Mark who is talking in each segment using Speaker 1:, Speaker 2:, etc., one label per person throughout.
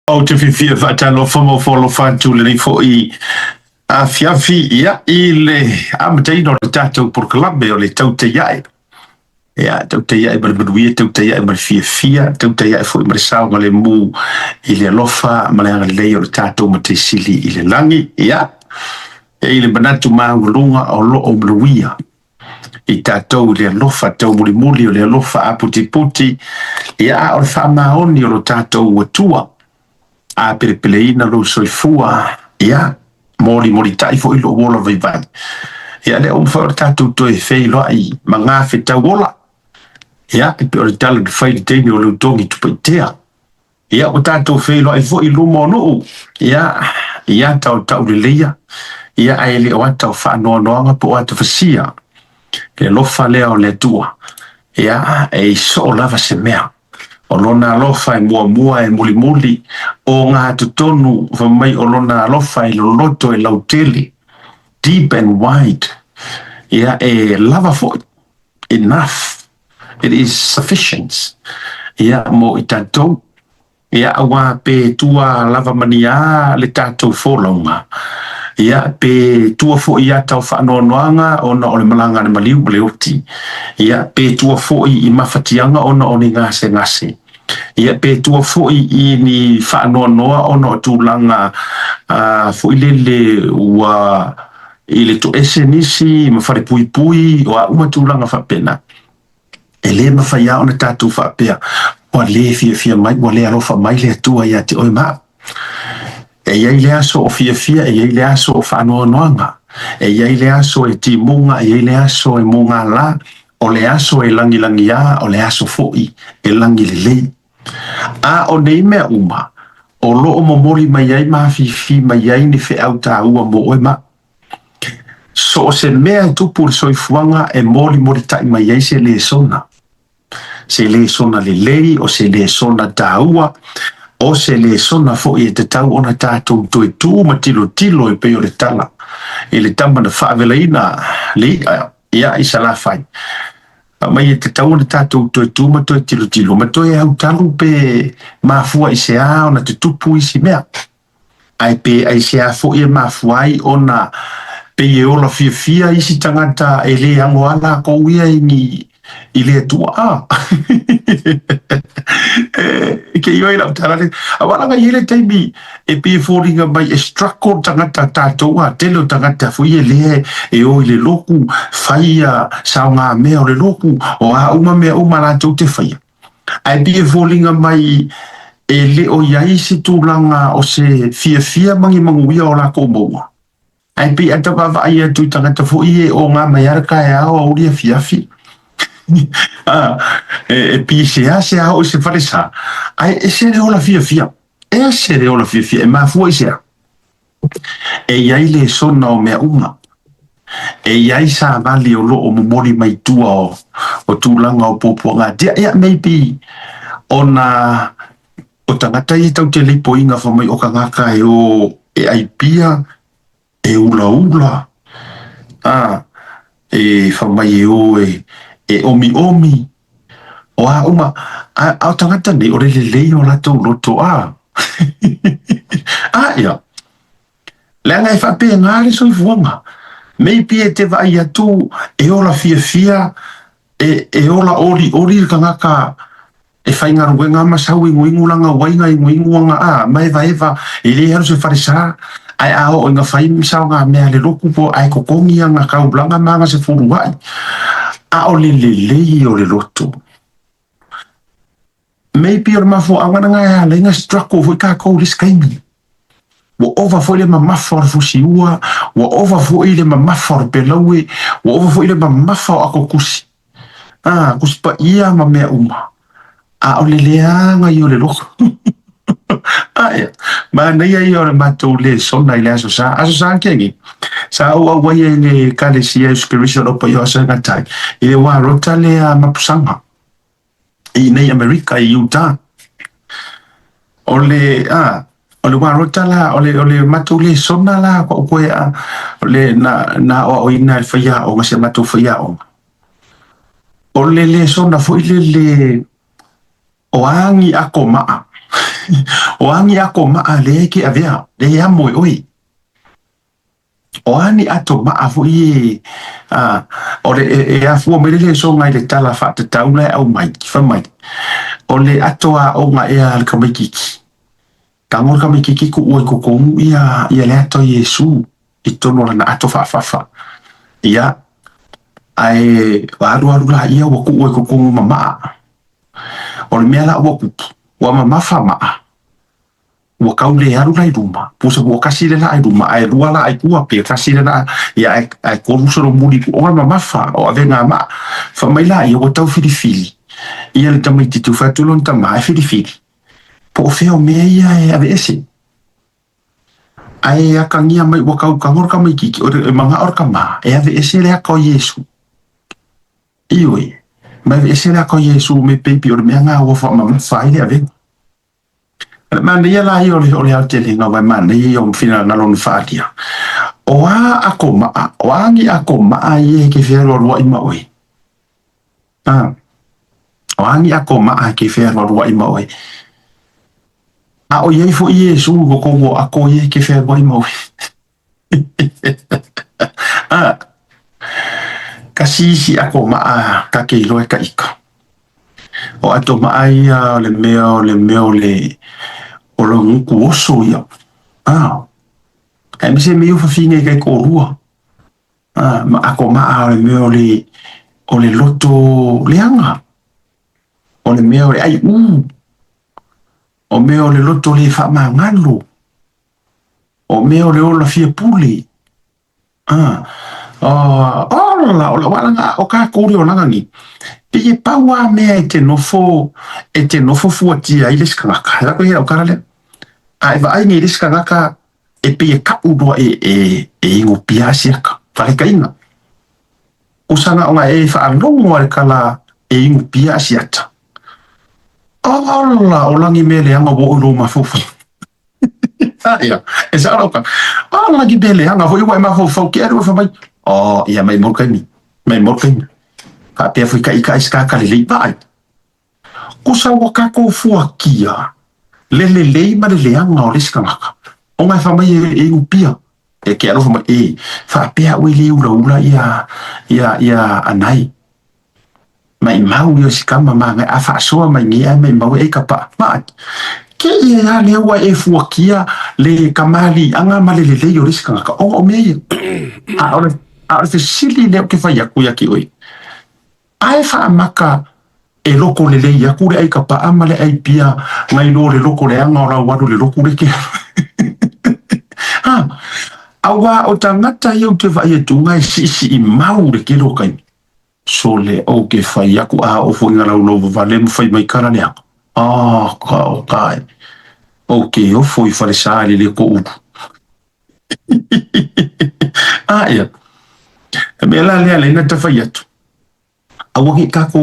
Speaker 1: O te whiwhia whaatalo whamawholo whātu le rifo I a whiawhi ia I le amataina o le tātou porkalabe o le taute iai. Ia, taute iai maruia, taute iai mara whiawhia, taute iai fo I mara sao ma le mū I le alofa, ma le anga lei o le tātou ma te sili I le langi, ia. I le manatu maungulunga o lo o maruia. I tātou le alofa, tau muli o le alofa a puti, ia o le whamaoni o lo tātou watua. A perepeleina lo soifua ia mori tai fo ilo wola vai ia le fa tatu to e fei lo ai manga feta wola ia e pe o tal de fai de o lo tongi tu petea ia o tatu fei lo ai fo ilo mono ia tau le leia ia ai le o tau fa no po atu fasia ke lo fa le o le tua ia e so lava se mea o lona alofa e mua e muli o ngā tutonu whamai o lona alofa e loloto e lautele deep and wide ia e lava fo enough it is sufficient ia mo I tātou ia awa pe tua lava mania le tātou fōlaunga ia pe tua fo ia tau whaanoanoanga ona o le malanga le maliu le oti ia pe tua fo I mawhatianga ona o ni ngase ia pe tua fo I ni whaanoanoa ona o tūlanga fo I le ua I le to ese nisi ma whare pui o a uma tūlanga whapena e le mawhaia ona tātou whapea wa le fia mai wa le alofa mai le atua ia te oi maa e iai le aso o fia e iai le aso o whaanoanoanga e iai le aso e timunga e iai le aso e munga la o le aso e langi ia o le aso foi e langi le lei a o nei mea uma o lo o momoli mai ai mawhiwhi mai ai ni whi au tā ua mo oi ma so o se mea e tupu le soifuanga e moli tai mai ai se le sona le lei o se le sona tā ua o se le sona fo I te tau ona tātou toi tū ma tilo e peo le tala e le tamba na whaavelaina le ia I sala fai mai te tau ona tātou toi tū ma toi tilo ma toi au talu pe mafua I se a ona te tupu I si mea ai pe ai se a fo I mafua ai ona pe e ola fia I si tangata e le ango ala ko ia I le tua ke ioi lau tarare awalanga I le taimi e pe fōringa mai e strako tangata tātou a tele o tangata fo I le e o I le loku whaia sao ngā mea o le loku o a uma mea uma rātou te whaia ai pe fōringa mai e le o iai si tūlanga o se fia mangi manguia o la kōmoua ai pe atawa vai atu tangata fo I e o ngā mai araka e ao au lia fiafi e pi se a o se faresa ai e se le ola fia e se le ola fia e mafua I se a e iai le sona o mea uma e iai sa vali o lo o momori mai tua o tūlanga o pōpuanga ia maybe ona o tangata I tau te leipo inga whamai o ka ngaka e o e ai pia e ula e whamai e o e omi o a uma au tangata nei o le lei o lato loto ia le anga e whape ngā le soifuanga maybe e te vai atu e ola fia e ola ori ka ngaka e whainga ruenga masau inguingulanga wainga inguinguanga mai vaeva e le haru se wharesa ai ao o inga whai misao ngā mea le loku po ai kokongi anga kaublanga manga se furuwai a o le lei o le loto maybe o le mafo angana ngā le inga strako fo I ka kou liskaimi wa ova fo I le mamafa o le fusiua wa ova fo I le mamafa o le pelaue wa ova fo I le mamafa o ako kusi kusi pa ia ma mea uma a o le leanga I o le loko ma nei ai o le matou le sona I le aso sa kengi sa ua wai e le kalesia spiritual opa I o asa ngatai I le wā rota le mapusanga I nei Amerika I Utah o le wā rota la o le matou le sona la kwa koe o le na o ina le whaia o ngase matou whaia o le sona fo I le o angi ako maa o angi ako maa le ke avea le amo oi o ani ato maa fu i o le e afu me le so ngai le tala fa te taula au mai fa mai o le ato a o nga e al kamikiki kangor kamikiki ku oi ko ko ia le ato Yesu i tono na ato fa ia ai waru la ia wa ku oi ko mama o le mea la wa ku wa mama fa maa wa kaule aru lai ruma pusa wa kasile la ai ruma ai rua la ai kua pe kasile la ia ai koruso no muri o mama fa o avenga ma fa mai la ia o tau filifili ia le tamai titu fa tulon tama filifili po feo mea ia e ave ese ai akangia mai wa kau kangor ka mai kiki o manga or kama e ave ese le ko Yesu ioi mai ese le ko Yesu me pepi o mea nga o fa mama fa ile ave man ia la io le altele no vai man io fina na lon fatia o ako ma o angi ako ma ie ke fero lo ima oi o angi ako ma ke fero lo ima oi o ie fo Yesu ko ako ie ke fero ima oi kasi ako ma ka ke lo ka ika o ato ma ia le meo le o lo nguku oso ia. E mi se meo whawhinga kai kōrua. Ma ako maa o le loto leanga. O le meo le ai O meo le loto le wha ngalo. O meo le ola fia puli. O la walanga o ka kōri o nangangi. Pie paua mea e te nofo fuatia i le skangaka. Lako hea o karale. Ai va ai ni riska ngaka e pe ka udo e ingo piasiaka fale kainga usanga onga e fa longo al kala e ingo piasiata alla olangi mele anga bo lo mafufa ya esa roka alla gi bele anga ho iwa mafufa ke ero fa mai ia mai morkani ka pe fu ka iska ka le bai kusa waka ko fuakia le ma le anga o riska ngaka o mai fa mai e upia e ke alo fa mai fa pe a le ula ia anai mai mau yo sikama manga a fa so mai ni mai mau e kapa ma ke ia le wa e fuakia le kamali anga ma le yo riska ngaka o me a se sili le ke fa ya ku ya ki oi ai fa maka e loko le ia kure ai ka pa amale ai pia ngai no le loko le anga ora wadu le loko le ke awa o tangata i o te vai e tunga e si i mau le ke lokai so le o ke fai aku o fuinga lau lovo vale mu fai mai kara le ako ka o kai o ke o foi fale saali le ko upu ia me la le na te fai atu awa ki kako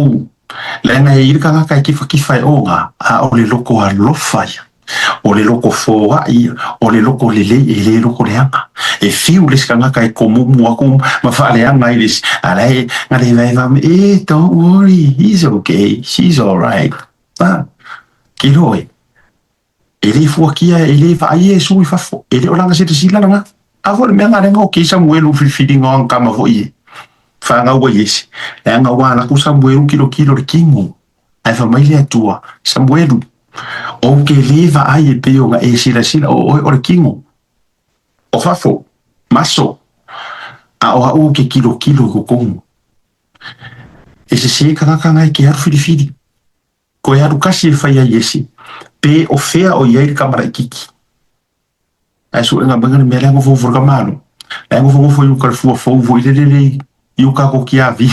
Speaker 1: lenga e iri kanga kai kifa o nga o le loko a lofai o le loko foa o le loko le loko le anga e fiu les kanga kai komu aku ma fa le anga iris alai ngale vai don't worry he's okay she's all right kiloi ele fuakia ele fa Yesu fa ele olanga se te sila nga avor me nga rengo ki Samuel fi ngong kama foi fanga wa yesi nga wala ku Samuel kilo le kingo ai fa mai le tua Samuel o ke leva ai pe o nga e sila o le kingo o fafo maso o ke kilo ko kongo e se kanga ngai ke ar fili ko ya du kasi fa ya yesi pe o fea o ia kamera kiki ai su nga banga me la ngo fo kamano la ngo fo yu kal fo vo ile yu ka ko ki avi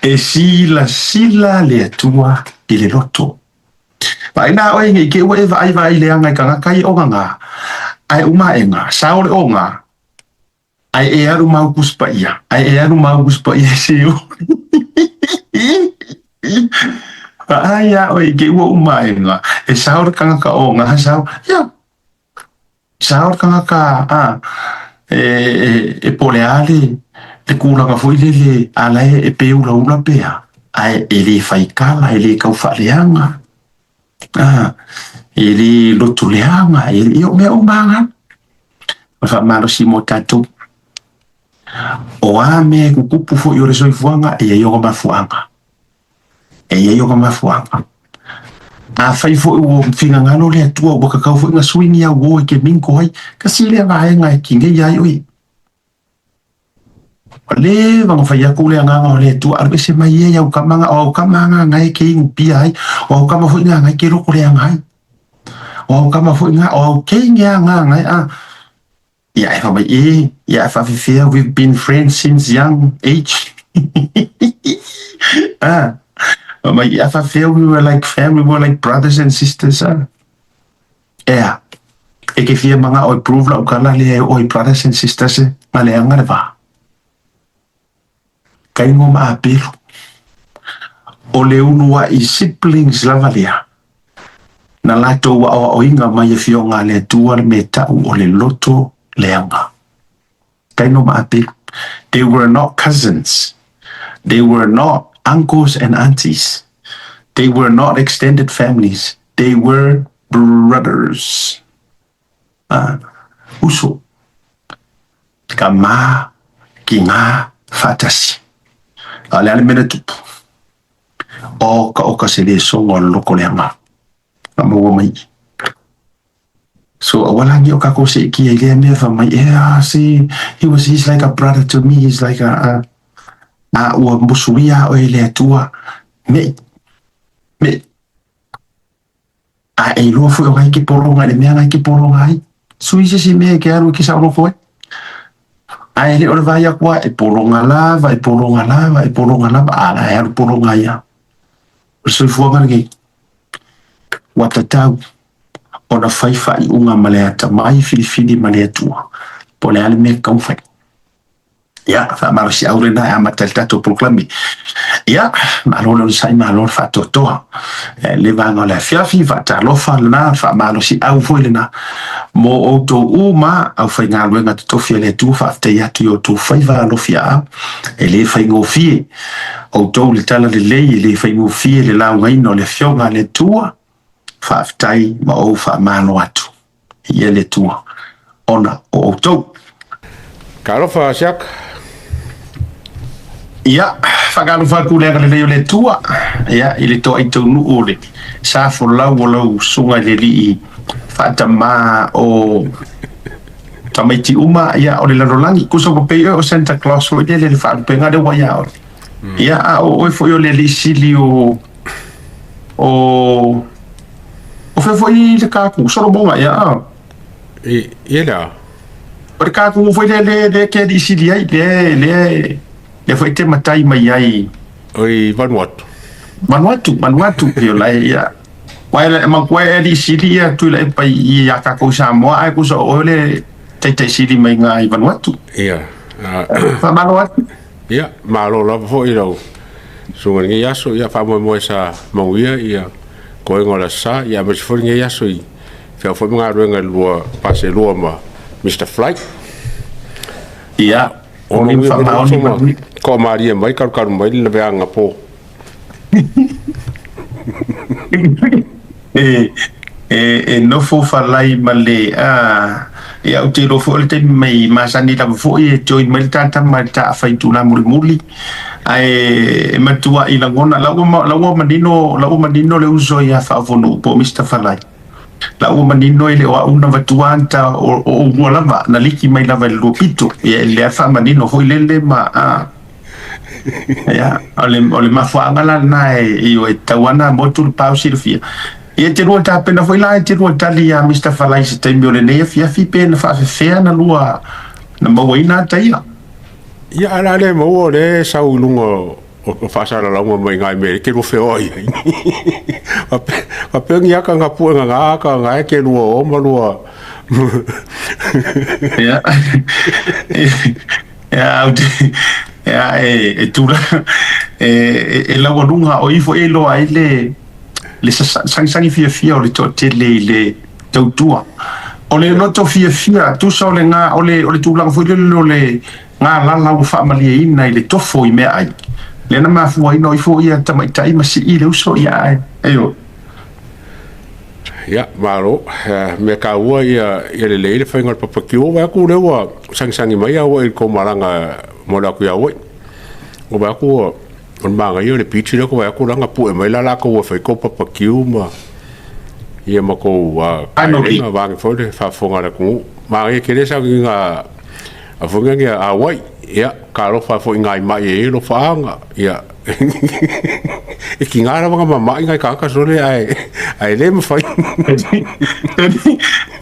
Speaker 1: e sila le tua ile loto vai na o ngi ke we vai le anga kanga kai o nga ai uma enga saole o nga ai e aru mau kuspa ia se o o ke wo uma enga e saole kanga ka o nga saole kanga ka e poleale te kula ka foi le ala e pe ula pea ai ele fai kala ele Kou Fai leanga ele lotu leanga ele o mea umanga fa malo si mo tatu o ame kukupu fo yo resoi fuanga e yo mafuanga a fai fo o finga ngano le tua o ka kau fo nga swing ya wo ke minko ai kasi le va nga kinge ya oi le vang fai ya kule nga le tua arbe se mai ya o kamanga ngai ke pi ai o kama fo nga ngai ke ro kule ngai o kama fo nga o ke nga ngai a yeah, if I feel we've been friends since young age. If I feel we were like family, we were like brothers and sisters. Yeah. Ik heb hier mga oi prove la ukala le oi brothers and sisters maleanga va. Kay mo maapilo. O le unua I siblings lavalia. Na lato wa o inga mai fio nga le tua meta o le loto leanga. Kay no maapilo. They were not cousins. They were not uncles and aunties. They were not extended families. They were brothers. Uso. Kama kinga fatasi. Ale mena tupu. O ka se le songo loko leanga. Amo mai. So walangi o kako se ki ele never my yeah see he's like a brother to me. He's like a o musuia o ele tua me a e lo foi o ngai ki poronga le mea ngai ki poronga ai suise si me ke aru ki sa ro foi a ele o vai a kwa e poronga lava ala e poronga ia so fuanga ngai watatau ona fai unga maleata mai filifili maleatua pole ale me Kou Fai ya fa marsi aure na amatal tato proclame ya malolo sai malolo fa toto le vanga la fiafi va ta lo fa na fa malo si au foi na mo auto uma au fai nga luenga to fiele tu fa te ya tu to fai va lo fia e le fai ngo fie auto le tala le fai ngo fie le la ngai no le fionga le tua fa tai ma o fa mano atu ye le tua ona o auto
Speaker 2: Karo fa siak
Speaker 1: ya fagalo fakule le tua ya ile to ai tonu ole sa fo lau sunga le li fatama o tamaiti uma ya o le rolangi kuso ko pe o Santa Claus o le fa pe ngade wa ya ya o fo yo le li sili o fo le ka ku so bonga ya
Speaker 2: ela
Speaker 1: perka ku fo le ke di sili ai le foi te matai mai ai
Speaker 2: oi
Speaker 1: Vanuatu yo lai ya wala Makuai di sili ya tu lai pa ya ka ko Samoa ai ko so ole te sili mai ngai Vanuatu
Speaker 2: ia
Speaker 1: fa Vanuatu
Speaker 2: ia malo la fo ilo so ngi yaso ia fa mo sa mauia ia ko ngola sa ia me fo ngi yaso i fa fo nga renga lua pase lua ma Mr. Flight
Speaker 1: ia o ni fa ma
Speaker 2: ko Maria mai kar mai le veanga po
Speaker 1: no fo falai male ya o te ro fo te mai masani la fo e join mai tanta mata fai tu la muri ai matua ila ngona la manino le uso ya fa vonu po Mr. Falai la manino ile wa una vatuanta o lava na liki mai lava lo pito e le fa manino fo ile ma ya ole mafuanga la na io e tawana motul pausi fia e te ro ta pena foi la te ro tali a Mr. Falai se te miole ne fia fi pena fa fe na lua na mawina ta ia
Speaker 2: ia ala le mo le saulungo o fa sa la mo mai ngai me ke ro fe oi pa pe ngia ka ngapu nga ka ke lo o mo lo
Speaker 1: ya ya tu la walunga o ifo elo ai le sang fia o le to tele le tautua o le no to fia tu so le nga o le tu lang fo le nga la fa mali ina le tofo I mea ai le na mafuai no ifo ia tamaitai masi i le uso ia ai ayo
Speaker 2: ya malo me ka ua ia le whainga papakiu wa ku lewa sang mai au i ko maranga mo la ku ia oi o ba ku on manga ia le pichi le ko wa ku langa pu e mai la ko wa fai ko papakiu ma ia ma ko wa ai ma va fo le fa fonga la ku ma ia ke le sa nga a fonga nga a wai ia ka lo fa fo ngai mai e lo fa nga ia e ki ngara mga mama ngai ka so le ai le mo fai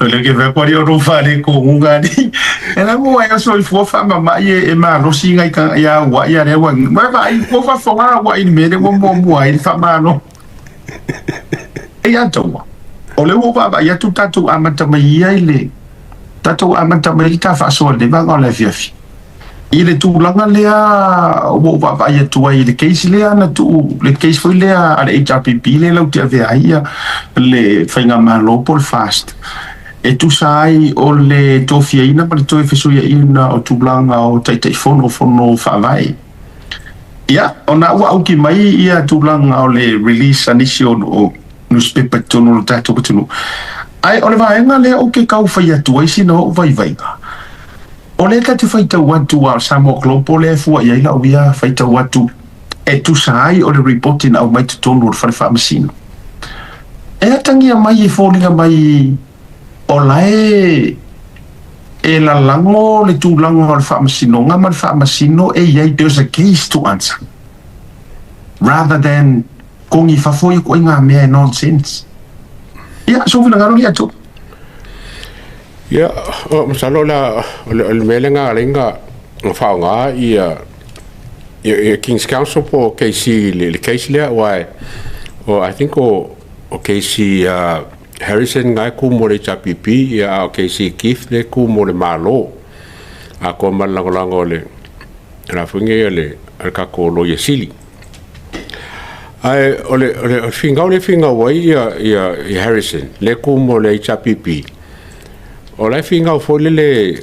Speaker 1: le ke ve por yo no fa le ko ngani ela mo ai so fo fa mama e ma lo si ngai ka ya wa ya le wa ma va ai ko fa fonga wa i me le mo ai fa ma no e ya to o le wo ba ya tu tatu amata mai ai le tatu amata mai ta fa so le ba ngala fiafi ile tu langa lea o va ia tu ai le case lea na tu le case foi lea ale Hrpp le lau te ave ai le fainga malo por fast e tu sai o le tofia ina pa le toi feso ia ina o tu langa o tai fono fa vai ia ona wa au ki mai ia tu langa o le release anisio o newspaper tono tato kutunu ai o le vaenga lea o ke kau fai atu ai sino vai o le ka te whaita watu a Samo Globo le fua ia ila uia whaita watu e tu sai o le reporting au mai te tonu o le whare whaamasino. E atangia mai e fōlinga mai o lae e la lango le tu lango o le whaamasino ngā ma le whaamasino e iai there's a case to answer rather than kongi whafoi ko inga mea nonsense. Ia, so vina ngaro li atu.
Speaker 2: Ya, masalo la melenga lenga faunga ia King's Council po KC le case le why or I think o KC Harrison ngai ku mo le Hrpp ia KC Keith le ku mo le malo a ko malango le la funge le ka ko lo yesili ai ole finga wai ia Harrison le ku mo le Hrpp o lai finga o folele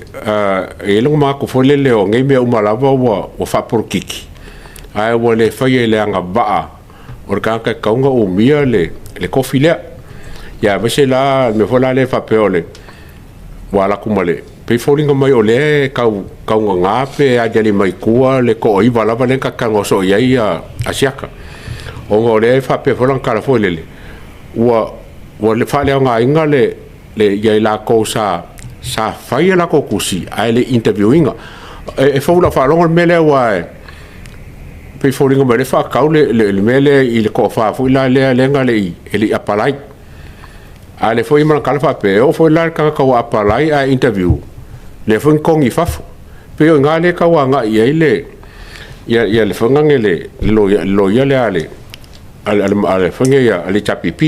Speaker 2: e longa ma ko folele o ngai me uma lava o fa por kiki ai o le fai le anga ba o ka kaunga o mia le kofile ya vese la me fola le fa peole wala kumale pe folinga mai o le kaunga nga pe a jali mai kua le ko i wala vale ka kangoso ia asiaka o le fa pe folan kala folele wa le fa le nga inga le ia la ko sa fai la ko kusi ai le interviewinga e fola fa longa mele wa pe folinga mele fa ka le mele il ko fa fu la le nga le ele apalai ale foi man kala fa pe o foi la ka apalai a interview le fun kongi fa pe o nga le ka wa nga ia le funga ngele lo ia le ale funga ia ale Hrpp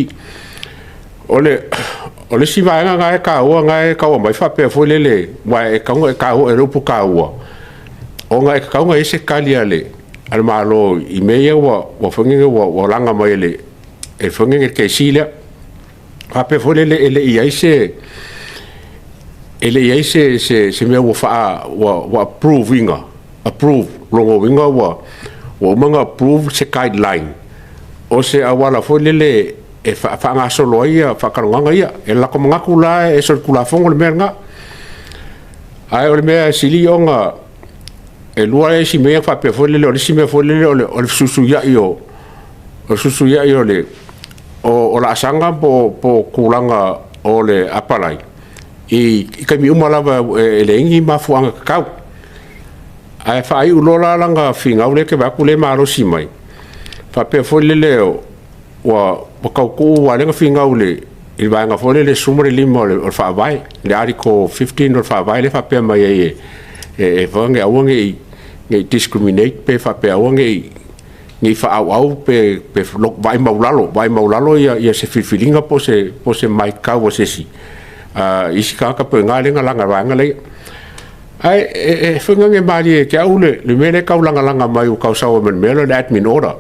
Speaker 2: ole si vai nga ka o mai fa pe fo le wa e ka o e rupu ka o nga ka nga ese kali ale al malo i meia wa fonge wa langa mai le e fonge ke sila fa pe fo le ia se me wa fa wa approve longo winga wa manga approve se guideline o se awala fo le e fa nga solo ia fa karanga ia e la ko nga kula e so kula fongo le menga ai o le me sili onga e lua e si me fa pe fo le si me fo le o susu ya io le o la sanga po kulanga o le apalai i ka mi umala e le ngi ma fu anga ka ai fa ai ulola langa finga o le ke ba kule maro si mai fa pe fo le wa kau wa lenga finga ule il va nga fole le sumre limo le fa vai le article 15 or fa vai le fa pe mai e vange awange nge discriminate pe fa pe awange ngi fa au pe lok vai maulalo ya se filinga po se mai ka wo se si isi ka pe nga lenga langa vanga le ai funga nge mari ke ule le mele ka langa mai u ka sa o men mele admin order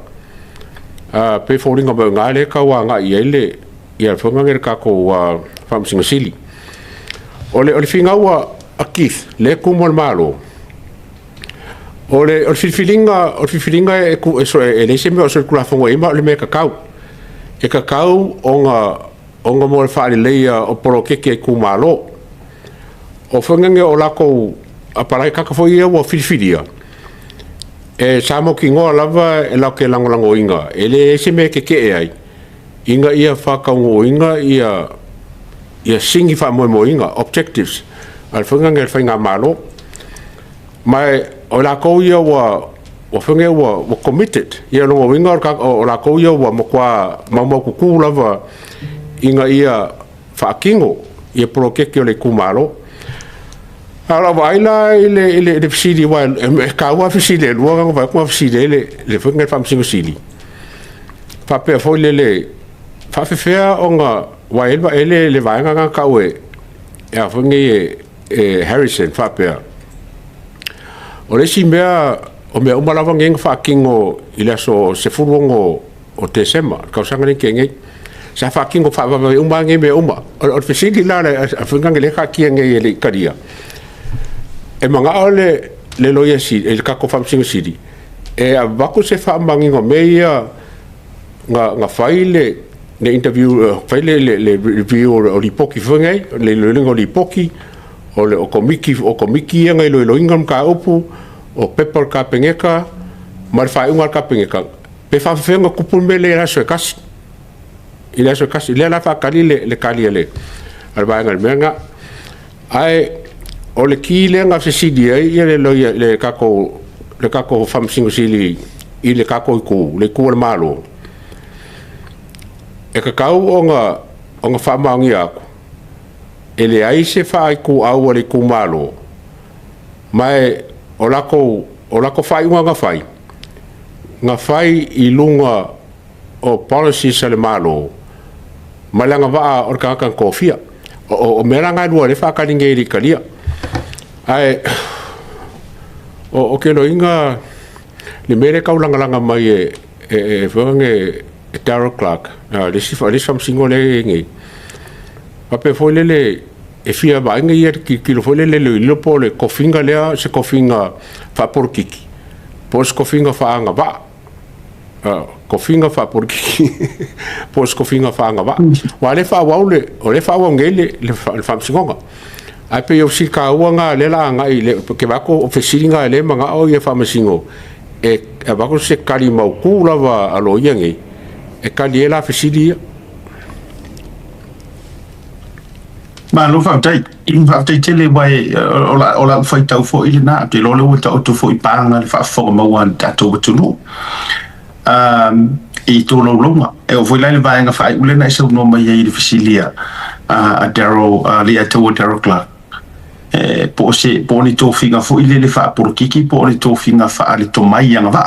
Speaker 2: pe folinga ba ngale ka wa nga ile ia fonga ngere ka ko fam singa sili ole finga wa akith le kumol malo o fifilinga e ku e le se me o se kula fongo e ma le me kakau e kakau onga mo fa le o poro ke ku malo o fonga o lako a para ka fo ia o fifilia e samo ki ngo lava e la ke lango inga ele se me ke ai inga ia fa ka ngo inga ia singi fa mo inga objectives al fonga ngel fa nga malo mai o la ko ia wa fonga wa committed ia no inga o la ko ia wa mo kwa mo ku lava inga ia fa kingo ia pro ke le ku malo ala vaila le fisili wa ka wa fisili lo nga va ko fisili le fonga fam singo sili fa pe fo le fa fe onga wa ele le va nga ka we ya fonga Harrison fa pe o le si mea o mea umalava ngeng fa kingo ila so se furongo o te sema ka sanga ni kenge sa fa kingo fa va umba nge me umba o fisili la a fonga le ka kienge le karia e manga ole le loia si e ka ko fam singo sidi e a bako se fa mangi ngo meia nga faile le interview faile le review o lipoki fungai le lengo lipoki o le o komiki nga lo ingam ka opu o pepper ka pengeka mar fa unga ka pengeka pe fa fenga kupul mele la so kas ila so kas le la fa kali le kali le alba ngal menga ai o le kile nga se sidi ai le lo le kako fam singo sili i le kako ku le ku malo e ka kau onga fa mangi aku ele ai se fa ku au le ku malo mai o lako fai nga fai i lunga o policy sa le malo malanga va o ka kan kofia o meranga dua le fa ka ninge ri kalia ai o ke lo inga le mere ka langa mai e fonge Darryl Clark le fam singo le ngi pape foi le e fia ba ngi yer ki lo foi le lo po le kofinga le se kofinga fa por kiki pos kofinga fa anga ba kofinga fa por kiki pos kofinga fa anga ba wa le fa wa le fa wa ngele le fam singo ai pe yo si ka nga le la nga ile ke ba ko ofisinga le manga o ye fam singo e ba ko se kali mau ku la va alo yengi e kali la fisilia
Speaker 1: ma lo fa tai tele wai ola fai tau fo ile na te lo le tau to fo I panga le fa fo ma wan ta to no I to lo longa e o foi la le vai nga fa ule na so no mai ile fisilia a Darryl li ato Darryl Clark po ni to finga fo ile le fa por kiki po ni to finga fa ale to mai nga va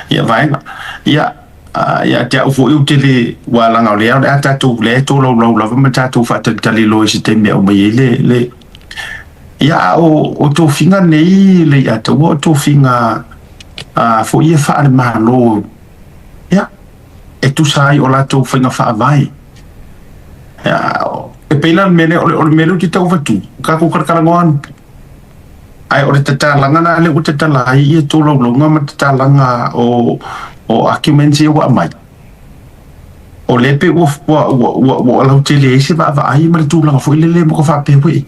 Speaker 1: ya vai ya te fo eu tele wala nga le ata to le to lo ma ta to fa te tali lo si te me o mai le ya o to finga nei le ya to finga fo ia fa le malo ya e tu sai o la to finga fa vai ya e pela mele o mele ti tau fatu ka ko kar karangoan ai o te talanga na le o te tala I to lo nga ma te talanga o akimensi wa mai o lepe wa la tele se va ai ma tu la fo le mo ko fa pe we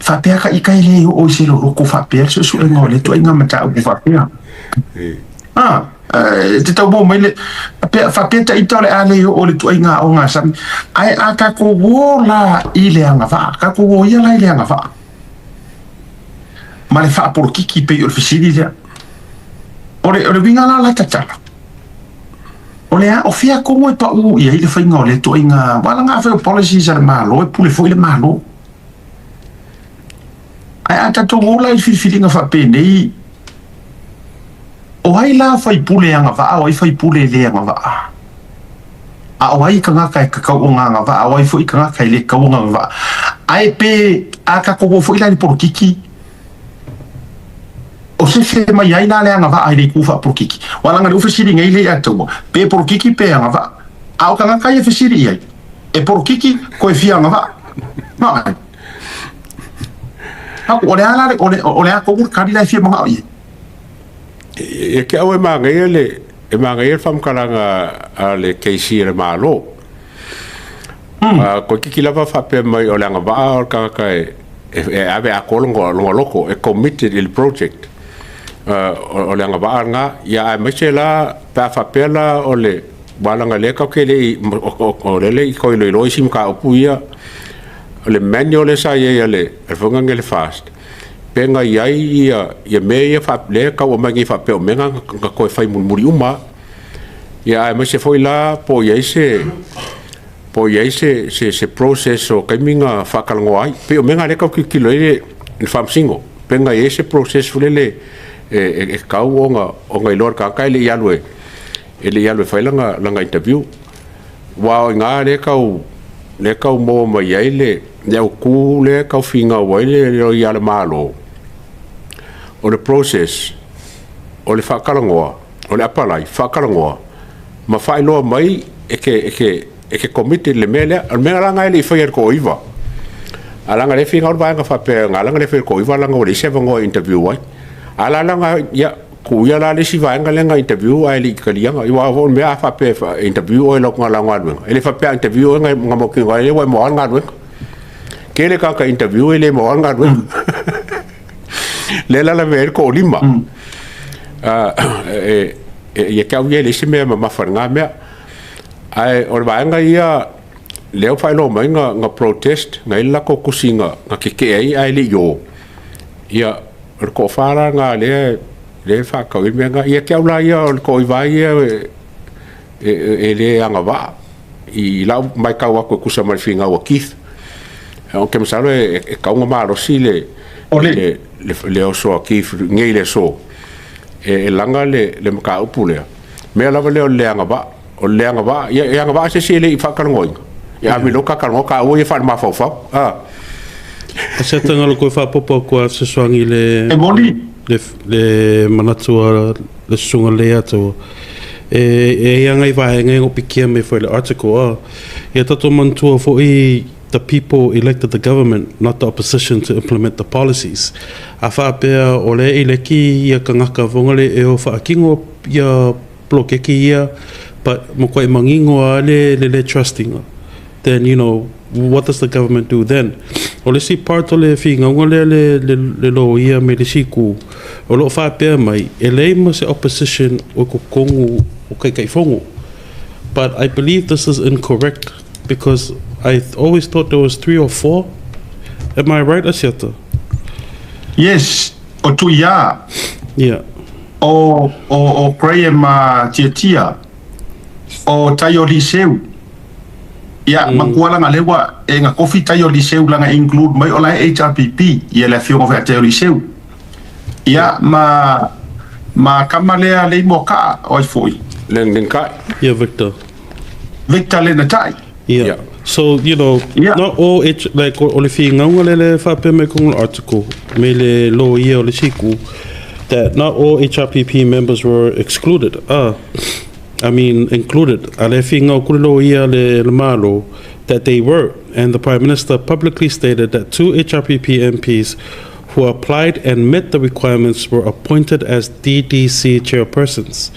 Speaker 1: fa pe ka I kai le o se lo ko fa pe so ngo le to nga ma ta ko fa pe te tau mo mai le fa pe ta I tole ale o le to nga o nga sam ai aka ko wo la ile nga va ka ko wo ia la ile nga va ma le fa por kiki pe o fisili ya ore vinga la tatala ole o fia como pa u ia ile fa nga le to nga wala nga fa policies ar malo e pule foi le malo ai ata to wo la fili nga fa pe nei o ai la fai pule nga va o ai fai pule le nga va o ai ka nga ka nga va o ai foi ka nga le ka nga va ai pe aka ko foi la por kiki o se mai ai na le nga va ai le ku fa por kiki wala nga u fisiri ngai le ato pe por kiki pe nga va au ka nga kai fisiri ai e por kiki ko e fia nga va ma ole ala ole ko kari la fia mga ai
Speaker 2: e ke au e mangai fam kalanga le keisi le malo ko ki lava fa pe mai o langa ba o ka e ave a kolongo loko e committed il project o langa ba nga ya me chela pa fa pela o le balanga le ka ke le o le ko lo sim ka opuia le manual sa ye le fonga ngel fast penga yai ya me fa le ka o mangi fa pe o menga ko fai muri uma ya me se foi la po ye se process o kaiminga fa kalngo ai pe o menga le ka ki lo e fam singo penga ye se process fulele e ka o lor ka kai le yalwe ele yalwe fai langa interview wa nga le ka mo ma ye le ku le ka finga wa le yal malo o le process o le whakarangoa o le apalai whakarangoa ma whai loa mai e ke committed le mea o mea langa ele i whai er ko iwa a langa le whinga o vaenga whapea ngā langa le whai ko iwa langa o le sewa ngoa interview wai a la langa ya ku ia la le si vaenga lenga interview a ele i kalianga i wa mea whapea interview o e loko ngā langa aduenga ele whapea interview o ngā moki ngā ele wai moa ngā aduenga ke le kaka interview ele moa ngā aduenga le la ver ko lima e ka wi le sime ma farnga me ai or vaenga ia leo fai lo mai nga protest nga ila ko kusinga nga ke ai le yo ia ko fara nga le fa ka wi me nga ia ka ula ia ko vai le anga va i la mai ka wa ko kusa mai finga wa kith o ke msalo e ka nga ma ro sile le oso aki ngei le so e langa le maka upule me lava le anga ba ya anga ba se le fa kalngoi ya mi loka kalngo ka o e fa ma fa
Speaker 3: se tanga lo ko fa popo ko se swangi le manatua le sunga le ato e anga I va ngai o pikia me foi le article ya tato mantua fo the people elected the government, not the opposition, to implement the policies. A whapea o le eleki ia ka ngaka vongale e o whaakingo ia blokeki ia, but mo koe mangingo a le trusting. Then, you know, what does the government do then? O le si part o le whingaunga le lo ia me le siku. O lo whapea mai, e lei ma se opposition o ko kongu o kai whongo. But I believe this is incorrect because I always thought there was 3 or 4. Am I right, Asiata?
Speaker 1: Yes, o tu ia.
Speaker 3: Yeah.
Speaker 1: O Graham Tiatia. O Tayo Liseu. Ia, makuala nga lewa e nga kofi Tayo Liseu langa include mai o la HRPP. Ia la fiongo fe Tayo Liseu. Ia, ma kamalea le moka o foi.
Speaker 2: Len kai.
Speaker 3: Yeah, Victor
Speaker 1: le natai.
Speaker 3: Yeah. So, you know, not all like o le whingaunga le whape me kong article me le lo ia o le siku that not all HRPP members were excluded. I mean included. A le whingau kule lo ia le malo that they were, and the Prime Minister publicly stated that 2 HRPP MPs who applied and met the requirements were appointed as DDC chairpersons,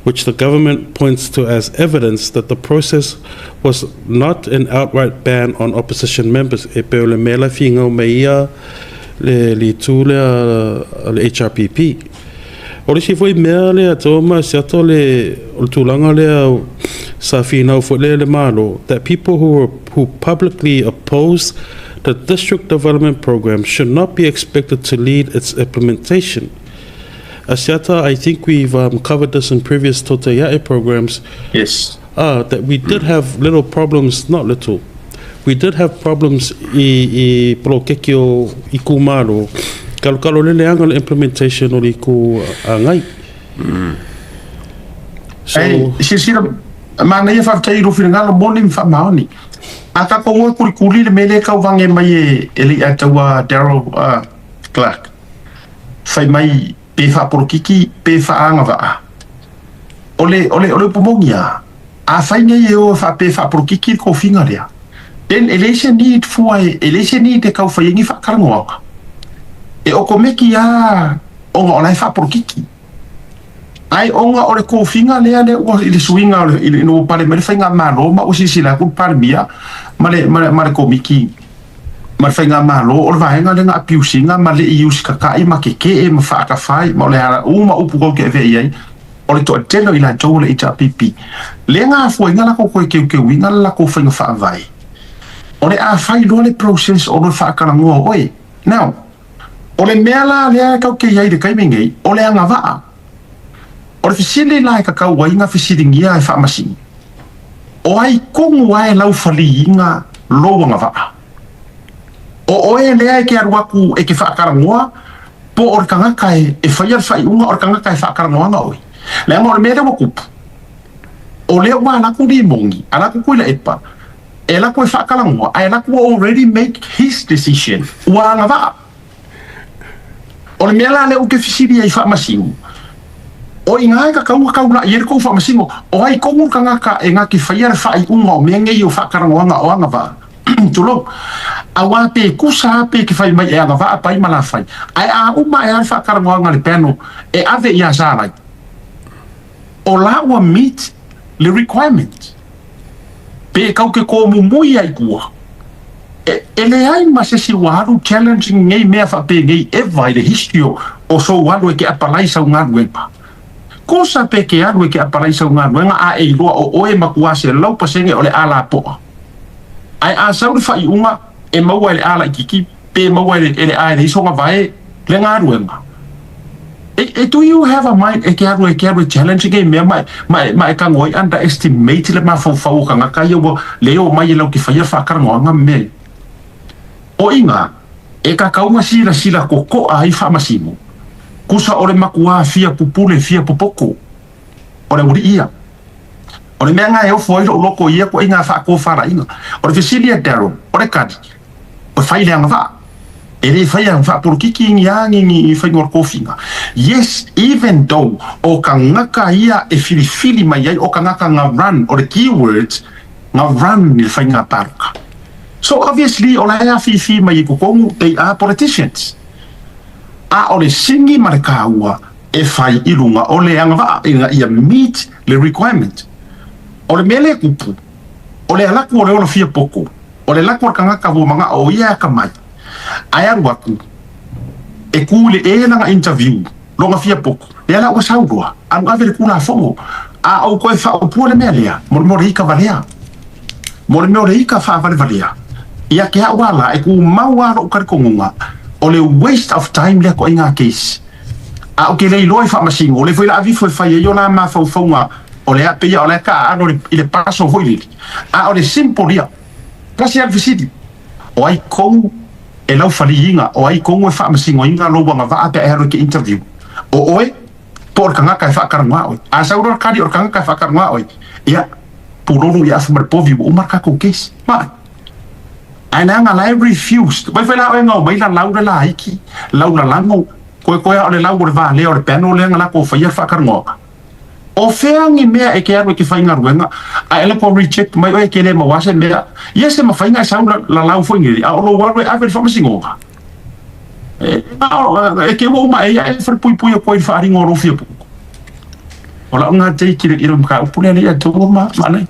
Speaker 3: which the government points to as evidence that the process was not an outright ban on opposition members. E pe le mela finga meia le tule le HRPP. O le si foi mea le atoma se ato le tulanga le sa fina fo le malo that people who publicly oppose the district development program should not be expected to lead its implementation. Asiata, I think we've covered this in previous Totayae programs.
Speaker 1: Yes.
Speaker 3: That we did have little problems, not little. We did have problems I Prokekio Ikumaro. Kalukalo leleanga implementation o Iku Angai.
Speaker 1: So, sisira mana ia faafetai rofilagalo moni faamaoni aka koua kulikuli le mele kauvange mai e li ataua Daryl Clark fai mai pe faaporokiki pe faaanga vaa ole pomogia a fai nei e o pe faaporokiki ko finga lea then election need for election need te kau fai ngi faakarangoanga e o ko meki a onga o lai whaporokiki. Ai onga o le kofinga lea le ua i le suinga o le no pare me le whainga malo ma usi sila kun pare mia ma le komiki ma le whainga malo o le vahenga le nga apiusinga ma le iusi kakai ma keke e ma whaakawhai ma o le hara uma upu kau ke vei ai o le toa telo i la tau le ita pipi le nga afua inga lako koe keu keu inga lako whainga whaavai o le a whai loa le process o le whaakarangoa oe now o le mea la lea kau ke iai le kaimengei o le anga waa o le fisili la ka kau wainga fisili ngia e whaamasi o ai kongu ai lau whali inga loa nga waa o oe lea e ke aruaku e ke whaakarangoa po o le kangakai e whaiar whai unga o le kangakai whaakarangoa nga oi lea mo le mea rewa kupu o lea ua alaku ni mongi alaku kuila epa e laku e whaakarangoa ai laku already make his decision ua nga waa o le mea la le uke fisili ai whaamasi o inga ka kau la yer ko fa masingo o ai ko ka ngaka e ngaki faiar fai unga o menge yo fa karangoanga o anga va tulo awa pe kusa pe ki fai mai e anga va pai mala fai ai a uma e fa karangoanga le peno e ave ia sara o la wa meet le requirement pe kau ke ko mumui ai kua e le ai ma se si waru challenging ngai mea fa pe ngai e vai le history o so waru e ke apalai sa unga ruepa kosa pe ke anu ke aparai sa nga nga a e loa o oe makua se lau pasenge o le ala poa ai a sa fa i uma e maua le ala kiki pe maua le a le songa vai le nga ruenga do you have a mind e ke anu challenge game mai ka ngoi underestimate le ma fo ka nga ka yo le o mai le ki fa fa ka nga me o inga e ka kaunga sila ko ai fa masimo kusa ore makua fia pupule fia popoko ore uri ia ore mea ngai o foi lo loko ia ko inga fa ko fara inga ore fisilia dero ore kadi o fai le anga va ele fai anga va por kiki ngi fai ngor kofinga yes even though o kangaka ia e fili mai ai o kangaka nga run ore keywords nga run ni fai nga parka so obviously o la ia fi mai ko kongu they are politicians a ole singi markaua e fai ilunga ole anga va ia meet le requirement ole mele kupu ole alaku ole ono fia poko ole laku kanga ka manga o ia ka mai ai aruaku e kule e nga interview longa fia poko e ala o saudua anu ave kula fongo a au koe fa o pole melia mo rika valea mo rika fa valea ia ke wala e ku maua ro karkonga o le waste of time le ko inga case a o ke le loi fa masingo le foi la vi foi fa yo na ma fa fonga o le ape ya o le ka ano le paso foi a o le simple dia kasi al visiti o ai ko e lau faliinga o ai ko e fa masingo inga lo nga va ape ero ke interview o oe por kanga ka fa karma o a sa ro kadi or kanga ka fa karma o ya puronu ya fa mer povi o marka ko case ma ainanga la refused vai foi la nga mai la laura la iki laura lango ko ole laura va le or peno le nga ko fa fa karngo o feangi mea e ke aro ke fa nga ruenga a ele ko reject mai o ke le mo wase mea yes ma fa nga sa la lau foi ngi a lo wa a ver fa masingo e ke wo ma e fa pui ko fa ringo ro fia o la nga te ki le iro ka pule le to ma nei